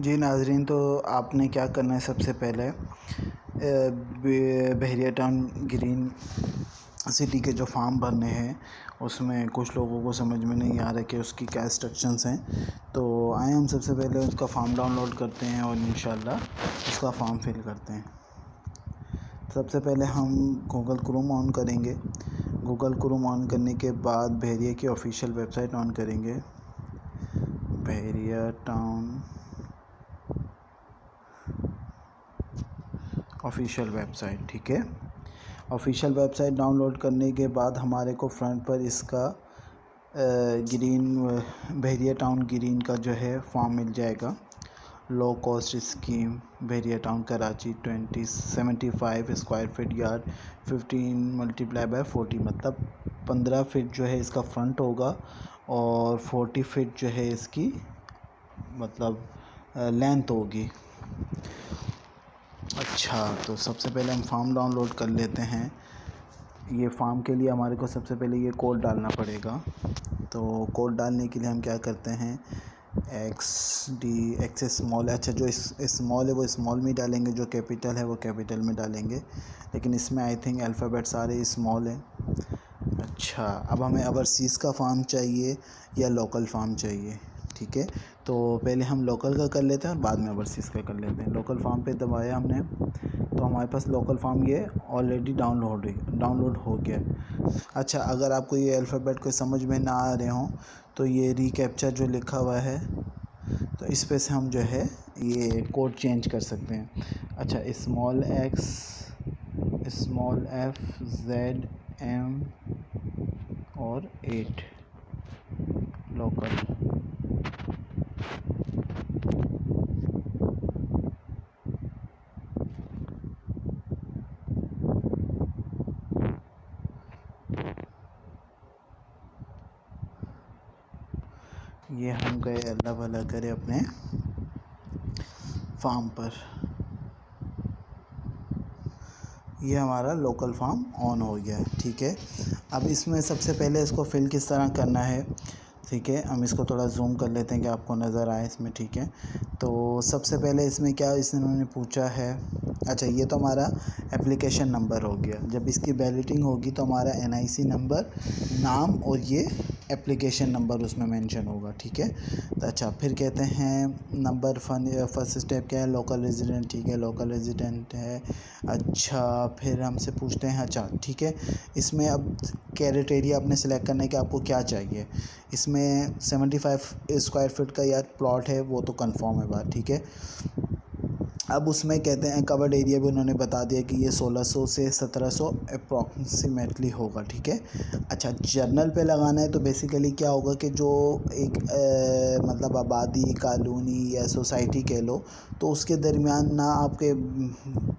जी नाज़रीन, तो आपने क्या करना है, सबसे पहले बहरिया टाउन ग्रीन सिटी के जो फॉर्म भरने हैं उसमें कुछ लोगों को समझ में नहीं आ रहा कि उसकी क्या इंस्ट्रक्शंस हैं। तो आए हम सबसे पहले उसका फॉर्म डाउनलोड करते हैं और इंशाल्लाह उसका फॉर्म फिल करते हैं। सबसे पहले हम गूगल क्रोम ऑन करेंगे। गूगल क्रोम ऑन करने के बाद बहरिया की ऑफिशियल वेबसाइट ऑन करेंगे, बहरिया टाउन ऑफिशियल वेबसाइट। ठीक है, ऑफिशियल वेबसाइट डाउनलोड करने के बाद हमारे को फ्रंट पर इसका बहरिया टाउन ग्रीन का जो है फॉर्म मिल जाएगा। Low cost scheme Bahria Town Karachi 75 square feet yard 15 × 40, मतलब 15 फीट जो है इसका फ्रंट होगा और 40 फीट जो है इसकी मतलब लेंथ होगी। अच्छा, तो सबसे पहले हम फॉर्म डाउनलोड कर लेते हैं। ये फॉर्म के लिए हमारे को सबसे पहले ये कोड डालना पड़ेगा। तो कोड डालने के लिए हम क्या करते हैं, एक्स स्मॉल, अच्छा जो स्मॉल है वो स्मॉल में डालेंगे, जो कैपिटल है वो कैपिटल में डालेंगे, लेकिन इसमें आई थिंक अल्फ़ाबेट सारे स्मॉल हैं। अच्छा, अब हमें ओवरसीज़ का फॉर्म चाहिए या लोकल फॉर्म चाहिए। ठीक है, तो पहले हम लोकल का कर लेते हैं और बाद में ओवरसीज़ का कर लेते हैं। लोकल फॉर्म पे दबाया हमने तो हमारे पास लोकल फॉर्म ये ऑलरेडी डाउनलोड हो गया। अच्छा, अगर आपको ये अल्फ़ाबेट कोई समझ में ना आ रहे हों तो ये रीकैप्चा जो लिखा हुआ है तो इस पे से हम जो है ये कोड चेंज कर सकते हैं। अच्छा, small x small f z m और 8 लोकल। ये हम गए, अल्लाह भला करे, अपने फार्म पर। ये हमारा लोकल फार्म ऑन हो गया है। ठीक है, अब इसमें सबसे पहले इसको फिल किस तरह करना है। ठीक है, हम इसको थोड़ा जूम कर लेते हैं कि आपको नज़र आए इसमें। ठीक है, तो सबसे पहले इसमें क्या इन्होंने पूछा है, अच्छा ये तो हमारा एप्लीकेशन नंबर हो गया। जब इसकी बैलेटिंग होगी तो हमारा NIC नंबर, नाम और ये एप्लीकेशन नंबर उसमें मेंशन होगा। ठीक है, तो अच्छा फिर कहते हैं नंबर फर्स्ट स्टेप क्या है, लोकल रेजिडेंट। ठीक है, लोकल रेजिडेंट है। अच्छा, फिर हमसे पूछते हैं, अच्छा ठीक है, इसमें अब क्राइटेरिया अपने सेलेक्ट करने के आपको क्या चाहिए। इसमें 75 स्क्वायर फीट का यार प्लॉट है, वो तो कंफर्म है बात। ठीक है, अब उसमें कहते हैं कवर्ड एरिया भी उन्होंने बता दिया कि ये 1600 से 1700 अप्रॉक्सीमेटली होगा। ठीक है, अच्छा जर्नल पे लगाना है तो बेसिकली क्या होगा कि जो एक मतलब आबादी, कॉलोनी या सोसाइटी कह लो, तो उसके दरमियान ना आपके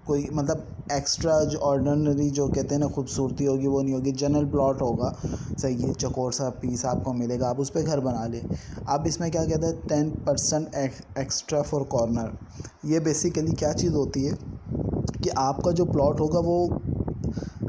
कोई मतलब एक्स्ट्रा जो ऑर्डिनरी जो कहते हैं ना खूबसूरती होगी वो नहीं होगी। जनरल प्लॉट होगा, सही है, चौकोर सा पीस आपको मिलेगा, आप उस पर घर बना लें। अब इसमें क्या कहते हैं 10% एक्स्ट्रा फॉर कॉर्नर। ये बेसिकली क्या चीज़ होती है कि आपका जो प्लॉट होगा वो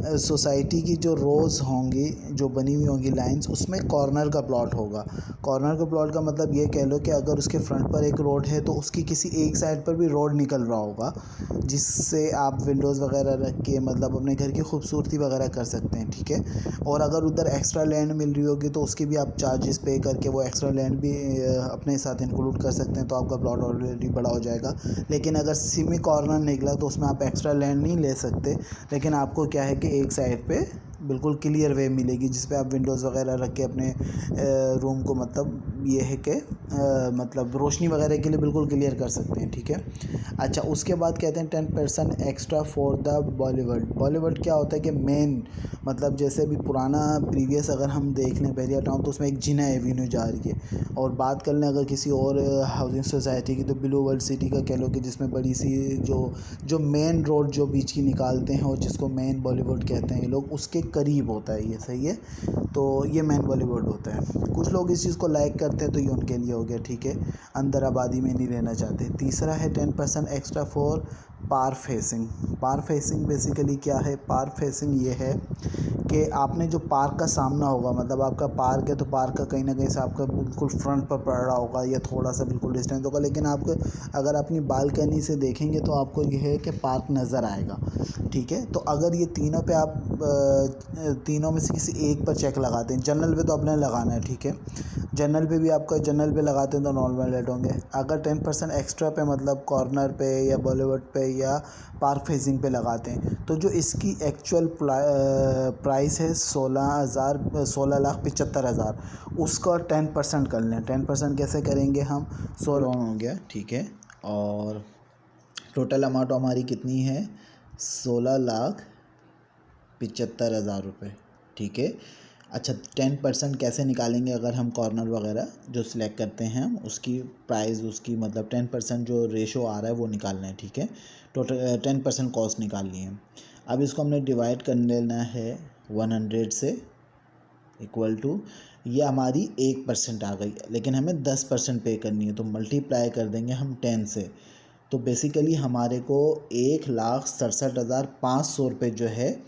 सोसाइटी की जो रोज़ होंगी, जो बनी हुई होंगी लाइंस, उसमें कॉर्नर का प्लॉट होगा। कॉर्नर का प्लॉट का मतलब ये कह लो कि अगर उसके फ्रंट पर एक रोड है तो उसकी किसी एक साइड पर भी रोड निकल रहा होगा, जिससे आप विंडोज़ वगैरह रख के मतलब अपने घर की खूबसूरती वगैरह कर सकते हैं। ठीक है, और अगर उधर एक्स्ट्रा लैंड मिल रही होगी तो उसकी भी आप चार्जेस पे करके वो एक्स्ट्रा लैंड भी अपने साथ इंक्लूड कर सकते हैं, तो आपका प्लॉट ऑलरेडी बड़ा हो जाएगा। लेकिन अगर सेमी कॉर्नर निकला तो उसमें आप एक्स्ट्रा लैंड नहीं ले सकते, लेकिन आपको क्या है कि एक साइड पे बिल्कुल क्लियर वे मिलेगी जिस पे आप विंडोज़ वगैरह रख के अपने रूम को मतलब ये है कि मतलब रोशनी वगैरह के लिए बिल्कुल क्लियर कर सकते हैं। ठीक है, अच्छा उसके बाद कहते हैं 10% extra for the Bollywood. Bollywood क्या होता है कि मेन मतलब जैसे भी पुराना प्रीवियस अगर हम देख लें बहरिया टाउन तो उसमें एक जिना एवेन्यू जा रही है, और बात कर लें अगर किसी और हाउसिंग सोसाइटी की तो ब्लू वर्ल्ड सिटी का कह लो कि जिसमें बड़ी सी जो मेन रोड जो बीच की निकालते हैं और जिसको मेन बॉलीवुड कहते हैं ये लोग, उसके करीब होता है ये। सही है, तो ये मेन बॉलीवुड होता है। कुछ लोग इस चीज़ को लाइक करते हैं तो ये उनके लिए हो गया। ठीक है, अंदर आबादी में नहीं रहना चाहते। तीसरा है 10% extra for par facing. Par facing basically क्या है? पार फेसिंग ये है कि आपने जो पार्क का सामना होगा, मतलब आपका पार्क है तो पार्क का कहीं ना कहीं से आपका बिल्कुल फ्रंट पर पड़ रहा होगा या थोड़ा सा बिल्कुल डिस्टेंस होगा, लेकिन आपको अगर अपनी बालकनी से देखेंगे तो आपको ये है कि पार्क नज़र आएगा। ठीक है, तो अगर ये तीनों पे आप तीनों में से किसी एक पर चेक लगाते हैं, जनरल पे तो आपने लगाना है, ठीक है, जनरल पे भी आपका जनरल पे लगाते हैं तो नॉर्मल रेट होंगे। अगर 10% एक्स्ट्रा पे मतलब कॉर्नर पे या बॉलीवुड पे या पार्क फेसिंग पे लगाते हैं तो जो इसकी एक्चुअल प्राइस है 16,75,000, उसका 10% कर लें। 10% कैसे करेंगे हम? 16 हो गया, ठीक है, और टोटल अमाउंट हमारी कितनी है? 16,75,000 रुपये, ठीक है। अच्छा, 10% कैसे निकालेंगे? अगर हम कॉर्नर वगैरह जो सिलेक्ट करते हैं हम उसकी प्राइस, उसकी मतलब 10% जो रेशो आ रहा है वो निकालना है, ठीक है। टोटल 10% कॉस्ट निकालनी है। अब इसको हमने डिवाइड कर लेना है 100 से, इक्वल टू, ये हमारी 1% आ गई, लेकिन हमें 10% पे करनी है तो मल्टीप्लाई कर देंगे हम 10 से। तो बेसिकली हमारे को 1,67,500 रुपये जो है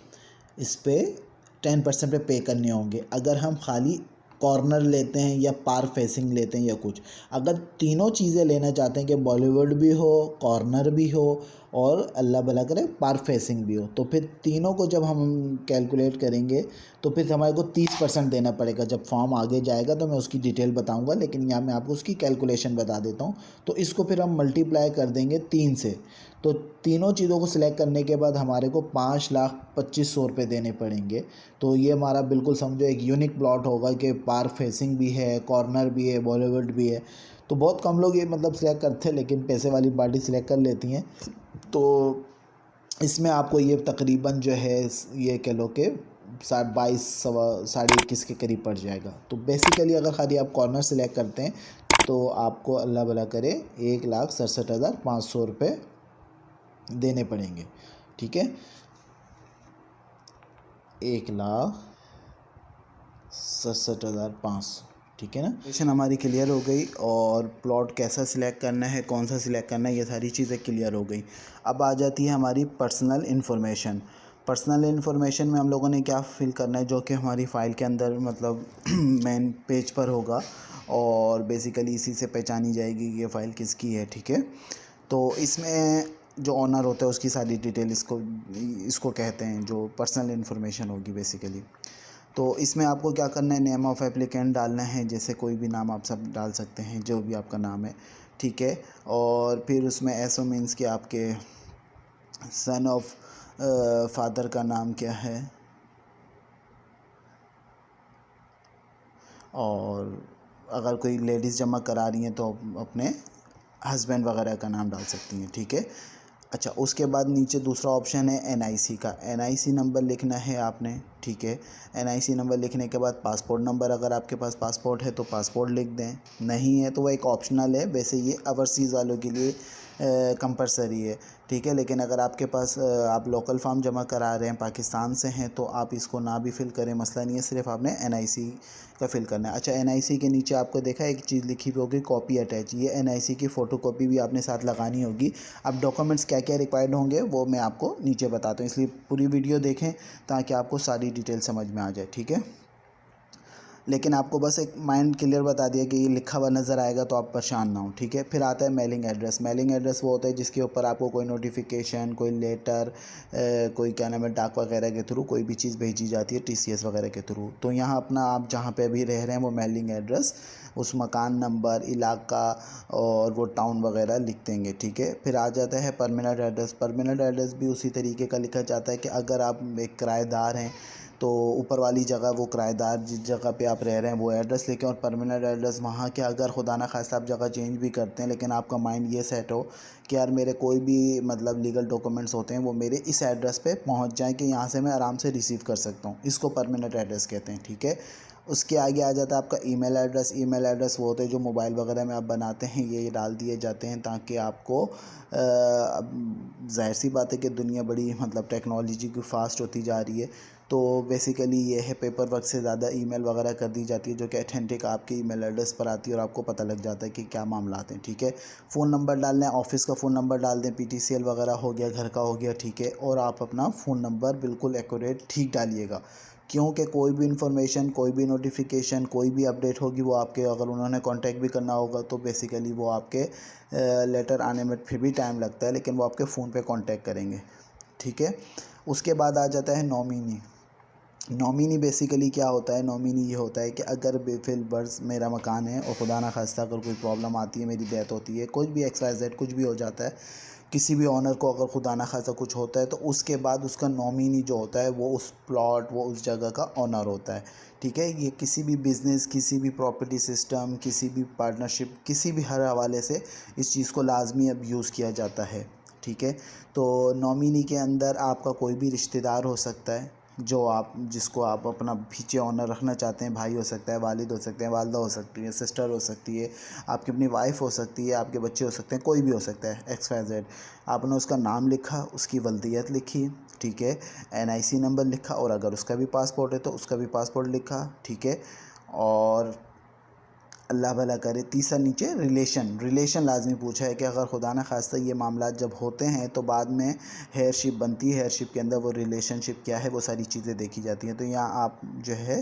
इस पर 10% पे करने होंगे। अगर हम खाली कॉर्नर लेते हैं या पार फेसिंग लेते हैं या कुछ, अगर तीनों चीज़ें लेना चाहते हैं कि बॉलीवुड भी हो, कॉर्नर भी हो और अल्लाह भला करे पार फेसिंग भी हो, तो फिर तीनों को जब हम कैलकुलेट करेंगे तो फिर हमारे को 30% देना पड़ेगा। जब फॉर्म आगे जाएगा तो मैं उसकी डिटेल बताऊंगा, लेकिन यहाँ मैं आपको उसकी कैलकुलेशन बता देता हूँ। तो इसको फिर हम मल्टीप्लाई कर देंगे 3 से, तो तीनों चीज़ों को सिलेक्ट करने के बाद हमारे को 5,25,000 रुपये देने पड़ेंगे। तो ये हमारा बिल्कुल समझो एक यूनिक प्लॉट होगा कि पार फेसिंग भी है, कॉर्नर भी है, बॉलीवुड भी है। तो बहुत कम लोग ये मतलब सिलेक्ट करते हैं, लेकिन पैसे वाली पार्टी सिलेक्ट कर लेती हैं। तो इसमें आपको ये तकरीबन जो है ये कह लो कि 22 सवा 21.5 के करीब पड़ जाएगा। तो बेसिकली अगर खाली आप कॉर्नर सिलेक्ट करते हैं तो आपको अल्लाह भला करे 1,67,500 रुपये देने पड़ेंगे, ठीक है। 1,67,500, ठीक है ना। क्वेश्चन हमारी क्लियर हो गई, और प्लॉट कैसा सिलेक्ट करना है, कौन सा सिलेक्ट करना है, ये सारी चीज़ें क्लियर हो गई। अब आ जाती है हमारी पर्सनल इन्फॉर्मेशन। पर्सनल इन्फॉर्मेशन में हम लोगों ने क्या फिल करना है, जो कि हमारी फ़ाइल के अंदर मतलब मेन पेज पर होगा, और बेसिकली इसी से पहचानी जाएगी ये फ़ाइल किसकी है, ठीक है। तो इसमें जो ऑनर होता है उसकी सारी डिटेल इसको कहते हैं, जो पर्सनल इन्फॉर्मेशन होगी बेसिकली। तो इसमें आपको क्या करना है, नेम ऑफ़ एप्लीकेंट डालना है, जैसे कोई भी नाम आप सब डाल सकते हैं, जो भी आपका नाम है, ठीक है। और फिर उसमें एसओ मीन्स कि आपके सन ऑफ फादर का नाम क्या है, और अगर कोई लेडीज़ जमा करा रही हैं तो अपने हस्बैंड वगैरह का नाम डाल सकती हैं, ठीक है। अच्छा, उसके बाद नीचे दूसरा ऑप्शन है एनआईसी का। एनआईसी नंबर लिखना है आपने, ठीक है। एनआईसी नंबर लिखने के बाद पासपोर्ट नंबर, अगर आपके पास पासपोर्ट है तो पासपोर्ट लिख दें, नहीं है तो वह एक ऑप्शनल है, वैसे ये ओवरसीज़ वालों के लिए कंपलसरी है, ठीक है। लेकिन अगर आपके पास आप लोकल फॉर्म जमा करा रहे हैं, पाकिस्तान से हैं, तो आप इसको ना भी फिल करें, मसला नहीं है, सिर्फ आपने एनआईसी का फिल करना है। अच्छा, एनआईसी के नीचे आपको देखा एक चीज़ लिखी हुई होगी, कॉपी अटैच, ये एनआईसी की फ़ोटो कॉपी भी आपने साथ लगानी होगी। अब डॉक्यूमेंट्स क्या क्या रिक्वायर्ड होंगे वो मैं आपको नीचे बताता हूँ, इसलिए पूरी वीडियो देखें ताकि आपको सारी डिटेल समझ में आ जाए, ठीक है। लेकिन आपको बस एक माइंड क्लियर बता दिया कि ये लिखा हुआ नज़र आएगा तो आप परेशान ना हो, ठीक है। फिर आता है मेलिंग एड्रेस। मेलिंग एड्रेस वो होता है जिसके ऊपर आपको कोई नोटिफिकेशन, कोई लेटर, कोई क्या नाम है डाक वगैरह के थ्रू कोई भी चीज़ भेजी जाती है, टीसीएस वगैरह के थ्रू। तो यहाँ अपना आप जहाँ पे अभी रह रहे हैं वो मेलिंग एड्रेस, उस मकान नंबर, इलाका और वो टाउन वगैरह लिख देंगे, ठीक है। फिर आ जाता है परमानेंट एड्रेस। परमानेंट एड्रेस भी उसी तरीके का लिखा जाता है कि अगर आप एक किराएदार हैं तो ऊपर वाली जगह वो किराएदार जिस जगह पे आप रह रहे हैं वो एड्रेस लिखें, और परमानेंट एड्रेस वहाँ के अगर खुदा ना खास्ता आप जगह चेंज भी करते हैं, लेकिन आपका माइंड ये सेट हो कि यार मेरे कोई भी मतलब लीगल डॉक्यूमेंट्स होते हैं वो मेरे इस एड्रेस पे पहुँच जाएँ कि यहाँ से मैं आराम से रिसीव कर सकता हूँ, इसको परमानेंट एड्रेस कहते हैं, ठीक है। उसके आगे आ जाता है आपका ईमेल एड्रेस। ईमेल एड्रेस वो होते हैं जो मोबाइल वगैरह में आप बनाते हैं, ये डाल दिए जाते हैं ताकि आपको ज़ाहिर सी बात है कि दुनिया बड़ी मतलब टेक्नोलॉजी की फ़ास्ट होती जा रही है, तो बेसिकली ये है पेपर वर्क से ज़्यादा ईमेल वगैरह कर दी जाती है जो कि अथेंटिक आपके ईमेल एड्रेस पर आती है और आपको पता लग जाता है कि क्या मामलात हैं। ठीक है, फ़ोन नंबर डालना है, ऑफिस का फ़ोन नंबर डाल दें, PTCL वगैरह हो गया, घर का हो गया। ठीक है, और आप अपना फ़ोन नंबर बिल्कुल एक्यूरेट ठीक डालिएगा, क्योंकि कोई भी इंफॉर्मेशन, कोई भी नोटिफिकेशन, कोई भी अपडेट होगी वो आपके, अगर उन्होंने कांटेक्ट भी करना होगा तो बेसिकली वो आपके लेटर आने में फिर भी टाइम लगता है, लेकिन वो आपके फ़ोन पे कांटेक्ट करेंगे। ठीक है, उसके बाद आ जाता है नॉमिनी। नॉमिनी बेसिकली क्या होता है? नॉमिनी ये होता है कि अगर बेफिल बर्स मेरा मकान है और खुदा ना खास्ता अगर कोई प्रॉब्लम आती है, मेरी डेथ होती है, कुछ भी XYZ कुछ भी हो जाता है, किसी भी ऑनर को अगर खुदा ना खास्ता कुछ होता है, तो उसके बाद उसका नॉमिनी जो होता है वो उस प्लॉट, वो उस जगह का ऑनर होता है। ठीक है, ये किसी भी बिज़नेस, किसी भी प्रॉपर्टी सिस्टम, किसी भी पार्टनरशिप, किसी भी हर हवाले से इस चीज़ को लाजमी अब यूज़ किया जाता है। ठीक है, तो नॉमिनी के अंदर आपका कोई भी रिश्तेदार हो सकता है जो आप, जिसको आप अपना पीछे ऑनर रखना चाहते हैं। भाई हो सकता है, वालिद हो सकते हैं, वालदा हो सकती है, सिस्टर हो सकती है, आपकी अपनी वाइफ हो सकती है, आपके बच्चे हो सकते हैं, कोई भी हो सकता है XYZ। आपने उसका नाम लिखा, उसकी वल्दियत लिखी, ठीक है, NIC नंबर लिखा, और अगर उसका भी पासपोर्ट है तो उसका भी पासपोर्ट लिखा। ठीक है, और अल्लाह भला करे, तीसरा नीचे रिलेशन लाजमी पूछा है कि अगर खुदा न खास्ता ये मामला जब होते हैं तो बाद में हेयरशिप बनती है, हेयरशिप के अंदर वो रिलेशनशिप क्या है, वो सारी चीज़ें देखी जाती हैं। तो यहाँ आप जो है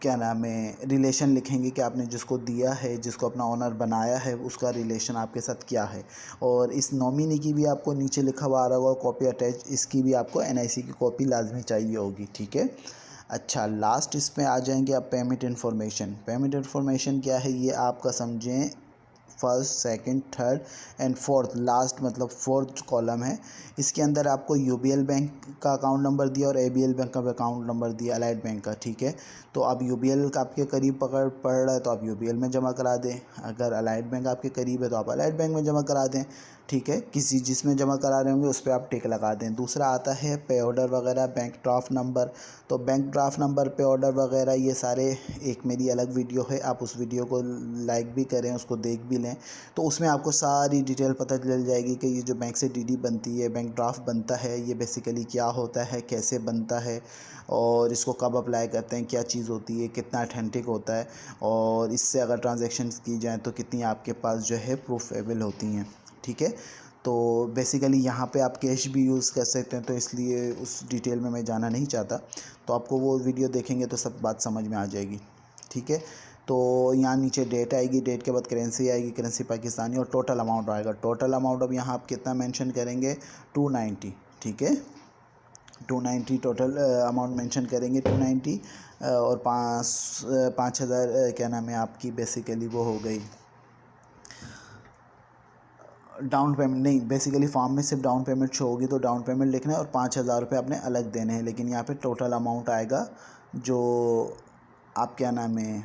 क्या नाम है, रिलेशन लिखेंगे कि आपने जिसको दिया है, जिसको अपना ऑनर बनाया है, उसका रिलेशन आपके साथ क्या है। और इस नॉमिनी की भी आपको नीचे लिखा हुआ आ रहा होगा कॉपी अटैच, इसकी भी आपको NIC की कॉपी लाजमी चाहिए होगी। ठीक है, अच्छा, लास्ट इसमें आ जाएंगे आप पेमेंट इन्फॉर्मेशन। पेमेंट इन्फॉर्मेशन क्या है? ये आपका समझें first, second, third and fourth, last मतलब फोर्थ कॉलम है। इसके अंदर आपको UBL बैंक का अकाउंट नंबर दिया और ABL बैंक का अकाउंट नंबर दिया, अलाइड बैंक का। ठीक है, तो अब UBL का आपके करीब पड़ रहा है तो आप UBL में जमा करा दें, अगर अलाइड बैंक आपके करीब है तो आप अलाइड बैंक में जमा करा दें। ठीक है, किसी जिसमें जमा करा रहे होंगे उस पर आप टिक लगा दें। दूसरा आता है पे ऑर्डर वगैरह, बैंक ड्राफ्ट नंबर। तो बैंक ड्राफ्ट नंबर, पे ऑर्डर वगैरह ये सारे, एक मेरी अलग वीडियो है, आप उस वीडियो को लाइक भी करें, उसको देख भी लें, तो उसमें आपको सारी डिटेल पता चल जाएगी कि ये जो बैंक से DD बनती है, बैंक ड्राफ्ट बनता है, ये बेसिकली क्या होता है, कैसे बनता है, और इसको कब अप्लाई करते हैं, क्या चीज़ होती है, कितना अथेंटिक होता है, और इससे अगर ट्रांजैक्शंस की जाएँ तो कितनी आपके पास जो है प्रूफेबल होती हैं। ठीक है, तो बेसिकली यहाँ पे आप कैश भी यूज़ कर सकते हैं, तो इसलिए उस डिटेल में मैं जाना नहीं चाहता, तो आपको वो वीडियो देखेंगे तो सब बात समझ में आ जाएगी। ठीक है, तो यहाँ नीचे डेट आएगी, डेट के बाद करेंसी आएगी, करेंसी पाकिस्तानी, और टोटल अमाउंट आएगा। टोटल अमाउंट अब यहाँ आप कितना मेंशन करेंगे? 290। ठीक है, 290 टोटल अमाउंट मेंशन करेंगे, 290, और 5,000 क्या नाम है आपकी बेसिकली वो हो गई डाउन पेमेंट। नहीं, बेसिकली फॉर्म में सिर्फ डाउन पेमेंट शो होगी, तो डाउन पेमेंट लिखना है और 5,000 रुपये आपने अलग देने हैं, लेकिन यहाँ पे टोटल अमाउंट आएगा जो आप क्या नाम है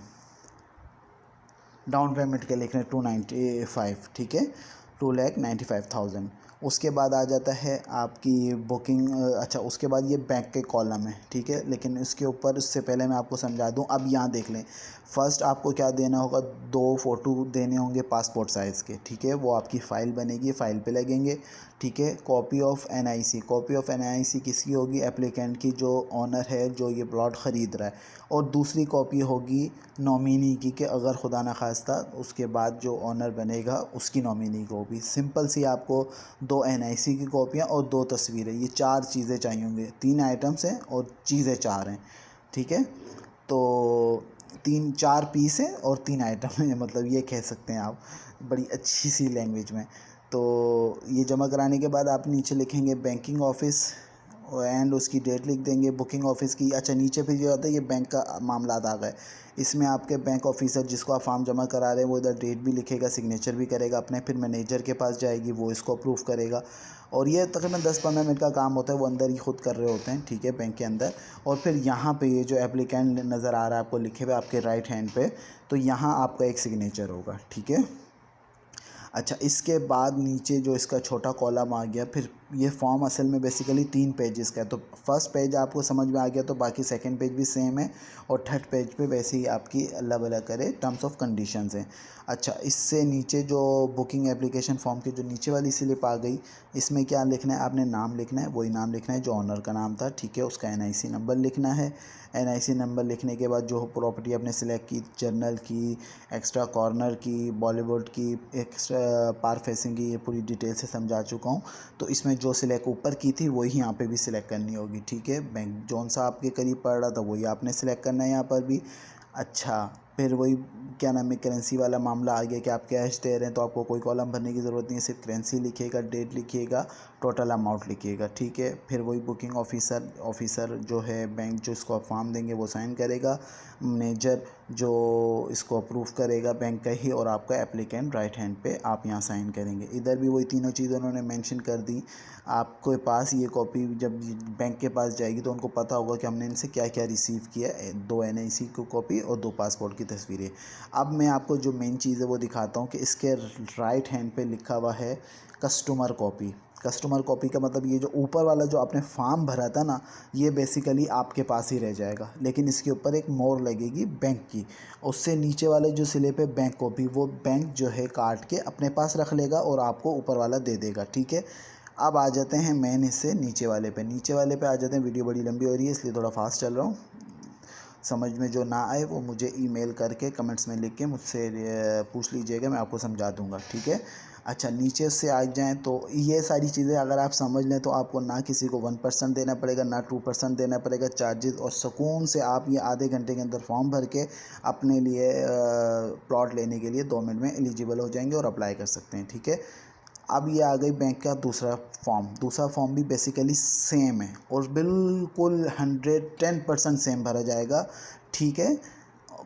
डाउन पेमेंट के लिख रहे हैं 295। ठीक है, 2,95,000। उसके बाद आ जाता है आपकी बुकिंग। अच्छा, उसके बाद ये बैंक के कॉलम है। ठीक है, लेकिन इसके ऊपर, इससे पहले मैं आपको समझा दूं, अब यहाँ देख लें, फ़र्स्ट आपको क्या देना होगा, 2 फ़ोटो देने होंगे पासपोर्ट साइज़ के। ठीक है, वो आपकी फ़ाइल बनेगी, फ़ाइल पे लगेंगे। ठीक है, copy of NIC, copy of NIC किसकी होगी? एप्लीकेंट की, जो ऑनर है, जो ये प्लॉट ख़रीद रहा है। और दूसरी कॉपी होगी नॉमिनी की, कि अगर खुदा न खास्ता उसके बाद जो ऑनर बनेगा उसकी नॉमिनी को भी। सिंपल सी आपको 2 NIC की कॉपियाँ और 2 तस्वीरें, ये 4 चीज़ें चाहिए होंगे। 3 आइटम्स हैं और चीज़ें 4 हैं। ठीक है, तो 4 पीस हैं और 3 आइटम हैं, मतलब ये कह सकते हैं आप बड़ी अच्छी सी लैंग्वेज में। तो ये जमा कराने के बाद आप नीचे लिखेंगे बैंकिंग ऑफिस एंड उसकी डेट लिख देंगे, बुकिंग ऑफिस की। अच्छा, नीचे फिर जो आता है ये बैंक का मामला आ गए, इसमें आपके बैंक ऑफिसर जिसको आप फॉर्म जमा करा रहे हैं वो इधर डेट भी लिखेगा, सिग्नेचर भी करेगा अपने, फिर मैनेजर के पास जाएगी, वो इसको अप्रूव करेगा। और ये तकरीबन 10-15 मिनट का काम होता है, वो अंदर ही खुद कर रहे होते हैं। ठीक है, बैंक के अंदर। और फिर यहाँ पे ये जो एप्लीकेंट नज़र आ रहा है आपको लिखे हुए आपके राइट हैंड पे, तो यहाँ आपका एक सिग्नेचर होगा। ठीक है, अच्छा, इसके बाद नीचे जो इसका छोटा कॉलम आ गया, फिर ये फॉर्म असल में बेसिकली 3 पेजेस का है। तो फर्स्ट पेज आपको समझ में आ गया तो बाकी सेकंड पेज भी सेम है और थर्ड पेज पे वैसे ही आपकी अल्लाह भला करे टर्म्स ऑफ कंडीशंस हैं। अच्छा, इससे नीचे जो बुकिंग एप्लीकेशन फॉर्म की जो नीचे वाली स्लिप आ गई, इसमें क्या लिखना है, आपने नाम लिखना है, वही नाम लिखना है जो ऑनर का नाम था, ठीक है। उसका NIC नंबर लिखना है। NIC नंबर लिखने के बाद जो प्रॉपर्टी आपने सेलेक्ट की, जर्नल की, एक्स्ट्रा कॉर्नर की, बॉलीवुड की, एक्स्ट्रा पार फेसिंग की, ये पूरी डिटेल से समझा चुका हूँ। तो इसमें जो सिलेक्ट ऊपर की थी वही यहाँ पे भी सिलेक्ट करनी होगी, ठीक है। बैंक जौन सा आपके करीब पड़ रहा था वही आपने सिलेक्ट करना है यहाँ पर भी। अच्छा, फिर वही क्या नाम है, करेंसी वाला मामला आ गया कि आप कैश दे रहे हैं तो आपको कोई कॉलम भरने की ज़रूरत नहीं है, सिर्फ करेंसी लिखिएगा, डेट लिखिएगा, टोटल अमाउंट लिखिएगा, ठीक है। फिर वही बुकिंग ऑफिसर जो है बैंक जो इसको फॉर्म देंगे वो साइन करेगा, मैनेजर जो इसको अप्रूव करेगा बैंक का ही, और आपका एप्लीकेंट राइट हैंड पे आप यहाँ साइन करेंगे। इधर भी वही तीनों चीज़ें उन्होंने मेंशन कर दी। आपके पास ये कॉपी जब बैंक के पास जाएगी तो उनको पता होगा कि हमने इनसे क्या क्या रिसीव किया है, 2 NIC की कॉपी और 2 पासपोर्ट की तस्वीरें। अब मैं आपको जो मेन चीज़ है वो दिखाता हूँ कि इसके राइट हैंड पे लिखा हुआ है कस्टमर कॉपी। कस्टमर कॉपी का मतलब ये जो ऊपर वाला जो आपने फॉर्म भरा था ना, ये बेसिकली आपके पास ही रह जाएगा, लेकिन इसके ऊपर एक मोहर लगेगी बैंक की। उससे नीचे वाले जो स्लिप है बैंक कॉपी, वो बैंक जो है काट के अपने पास रख लेगा और आपको ऊपर वाला दे देगा, ठीक है। अब आ जाते हैं मेन हिस्से नीचे वाले पे। नीचे वाले पे आ जाते हैं। वीडियो बड़ी लंबी हो रही है इसलिए थोड़ा फास्ट चल रहा हूँ। समझ में जो ना आए वो मुझे ईमेल करके कमेंट्स में लिख के मुझसे पूछ लीजिएगा, मैं आपको समझा दूंगा, ठीक है। अच्छा, नीचे से आ जाएँ तो ये सारी चीज़ें अगर आप समझ लें तो आपको ना किसी को 1% देना पड़ेगा, ना 2% देना पड़ेगा चार्जेस, और सुकून से आप ये आधे घंटे के अंदर फॉर्म भर के अपने लिए प्लॉट लेने के लिए 2 मिनट में एलिजिबल हो जाएंगे और अप्लाई कर सकते हैं, ठीक है। अब ये आ गई बैंक का दूसरा फॉर्म भी बेसिकली सेम है और बिल्कुल 110% सेम भरा जाएगा, ठीक है।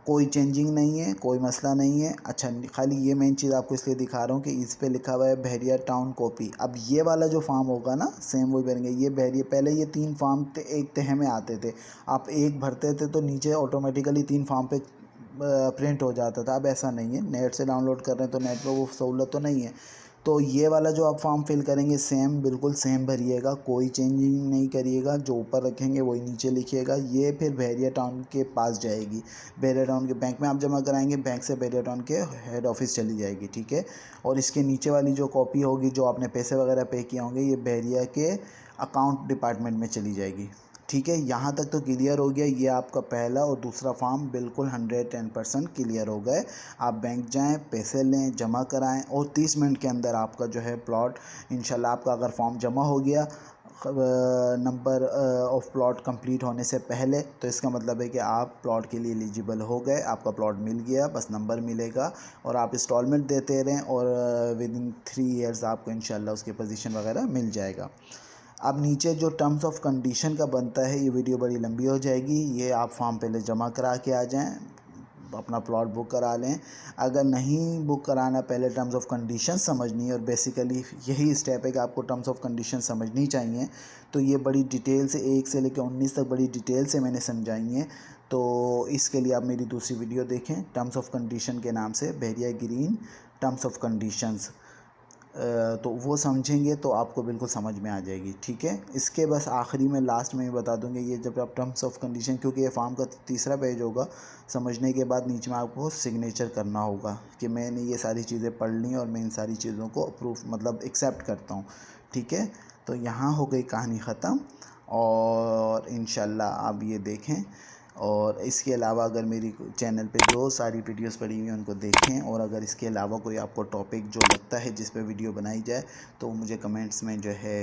कोई चेंजिंग नहीं है, कोई मसला नहीं है। अच्छा, खाली ये मेन चीज़ आपको इसलिए दिखा रहा हूँ कि इस पे लिखा हुआ है बहरिया टाउन कॉपी। अब ये वाला जो फॉर्म होगा ना, सेम वही भरेंगे। ये बहरिया, पहले ये 3 फॉर्म एक तह में आते थे, आप एक भरते थे तो नीचे ऑटोमेटिकली 3 फॉर्म पे प्रिंट हो जाता था। अब ऐसा नहीं है, नेट से डाउनलोड कर रहे हैं तो नेट पर वो सहूलत तो नहीं है। तो ये वाला जो आप फॉर्म फिल करेंगे सेम, बिल्कुल सेम भरिएगा, कोई चेंजिंग नहीं करिएगा। जो ऊपर रखेंगे वही नीचे लिखिएगा। ये फिर बहरिया टाउन के पास जाएगी, बहरिया टाउन के बैंक में आप जमा कराएंगे, बैंक से बहरिया टाउन के हेड ऑफिस चली जाएगी, ठीक है। और इसके नीचे वाली जो कॉपी होगी, जो आपने पैसे वगैरह पे किए होंगे, ये बहरिया के अकाउंट डिपार्टमेंट में चली जाएगी, ठीक है। यहाँ तक तो क्लियर हो गया। ये आपका पहला और दूसरा फॉर्म बिल्कुल 110% क्लियर हो गए। आप बैंक जाएं, पैसे लें, जमा कराएं और 30 मिनट के अंदर आपका जो है प्लॉट इंशाल्लाह, आपका अगर फॉर्म जमा हो गया नंबर ऑफ प्लॉट कंप्लीट होने से पहले, तो इसका मतलब है कि आप प्लॉट के लिए एलिजिबल हो गए, आपका प्लॉट मिल गया, बस नंबर मिलेगा और आप इंस्टॉलमेंट देते रहें और विद इन 3 ईयर्स आपको इंशाल्लाह उसकी पोजीशन वगैरह मिल जाएगा। अब नीचे जो टर्म्स ऑफ कंडीशन का बनता है, ये वीडियो बड़ी लंबी हो जाएगी। ये आप फॉर्म पहले जमा करा के आ जाएं, अपना प्लॉट बुक करा लें। अगर नहीं बुक कराना, पहले टर्म्स ऑफ कंडीशन समझनी है और बेसिकली यही स्टेप है कि आपको टर्म्स ऑफ कंडीशन समझनी चाहिए। तो ये बड़ी डिटेल से 1 से लेकर 19 तक बड़ी डिटेल से मैंने समझाई है। तो इसके लिए आप मेरी दूसरी वीडियो देखें, टर्म्स ऑफ कंडीशन के नाम से, बहरिया ग्रीन टर्म्स ऑफ कंडीशंस। तो वो समझेंगे तो आपको बिल्कुल समझ में आ जाएगी, ठीक है। इसके बस आखिरी में लास्ट में बता दूंगे, ये जब आप टर्म्स ऑफ कंडीशन, क्योंकि ये फॉर्म का तीसरा पेज होगा, समझने के बाद नीचे में आपको सिग्नेचर करना होगा कि मैंने ये सारी चीज़ें पढ़ ली और मैं इन सारी चीज़ों को अप्रूव मतलब एक्सेप्ट करता हूँ, ठीक है। तो यहाँ हो गई कहानी ख़त्म और इंशाल्लाह आप ये देखें। और इसके अलावा अगर मेरी चैनल पे जो सारी वीडियोस पड़ी हुई हैं उनको देखें, और अगर इसके अलावा कोई आपको टॉपिक जो लगता है जिस पे वीडियो बनाई जाए तो मुझे कमेंट्स में जो है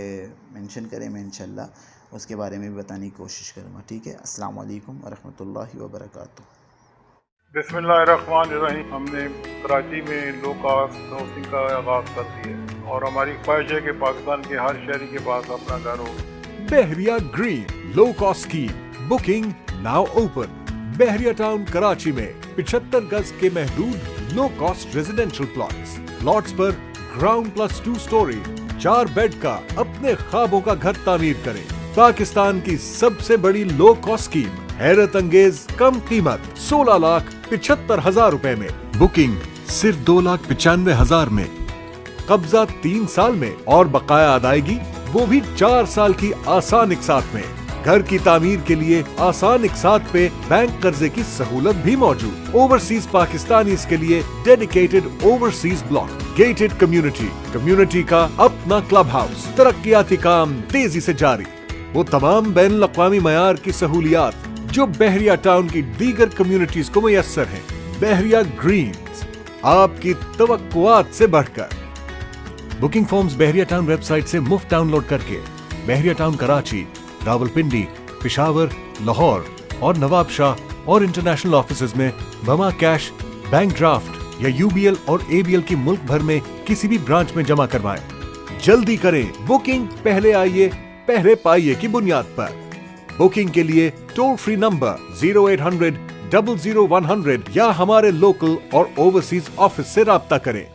मेंशन करें, मैं इंशाल्लाह उसके बारे में भी बताने की कोशिश करूँगा, ठीक है। अस्सलाम वालेकुम वरहमतुल्लाहि वबरकातुहू। बिस्मिल्लाहिर्रहमानिर्रहीम। हमने कराची में लो कास्ट हाउसिंग का आगाज़ कर दिया और हमारी ख्वाहिश है कि पाकिस्तान के हर शहरी के पास अपना घर हो। Bahria Green low cost scheme, booking now open. Bahria Town Karachi में 75 गज के महदूद लो कॉस्ट रेजिडेंशियल प्लॉट्स पर ग्राउंड प्लस 2 स्टोरी 4 बेड का अपने ख्वाबों का घर तामीर करें। पाकिस्तान की सबसे बड़ी लो कॉस्ट स्कीम, हैरत अंगेज कम कीमत 16,75,000 रुपए में, बुकिंग सिर्फ 2,95,000 में, कब्जा 3 साल में और बकाया अदायगी वो भी 4 साल की आसान इकसात में। घर की तामीर के लिए आसान इकसात पे बैंक कर्जे की सहूलत भी मौजूद। ओवरसीज पाकिस्तानीज के लिए dedicated overseas block, gated community का अपना क्लब हाउस, तरक्कियाती काम तेजी से जारी। वो तमाम बैनुल अक़वामी मयार की सहूलियात जो बहरिया टाउन की दीगर कम्युनिटीज को मुयस्सर हैं। बहरिया ग्रीन्स, आपकी तवक्कुआत से बढ़कर। बुकिंग फॉर्म्स बहरिया टाउन वेबसाइट से मुफ्त डाउनलोड करके बहरिया टाउन कराची, रावलपिंडी, पेशावर, लाहौर और नवाबशाह और इंटरनेशनल ऑफिसेज में बमा कैश, बैंक ड्राफ्ट या यूबीएल और एबीएल की मुल्क भर में किसी भी ब्रांच में जमा करवाएं। जल्दी करें, बुकिंग पहले आइए पहले पाइए की बुनियाद पर। बुकिंग के लिए टोल फ्री नंबर 0800 00100 या हमारे लोकल और ओवरसीज ऑफिस से राब्ता करें।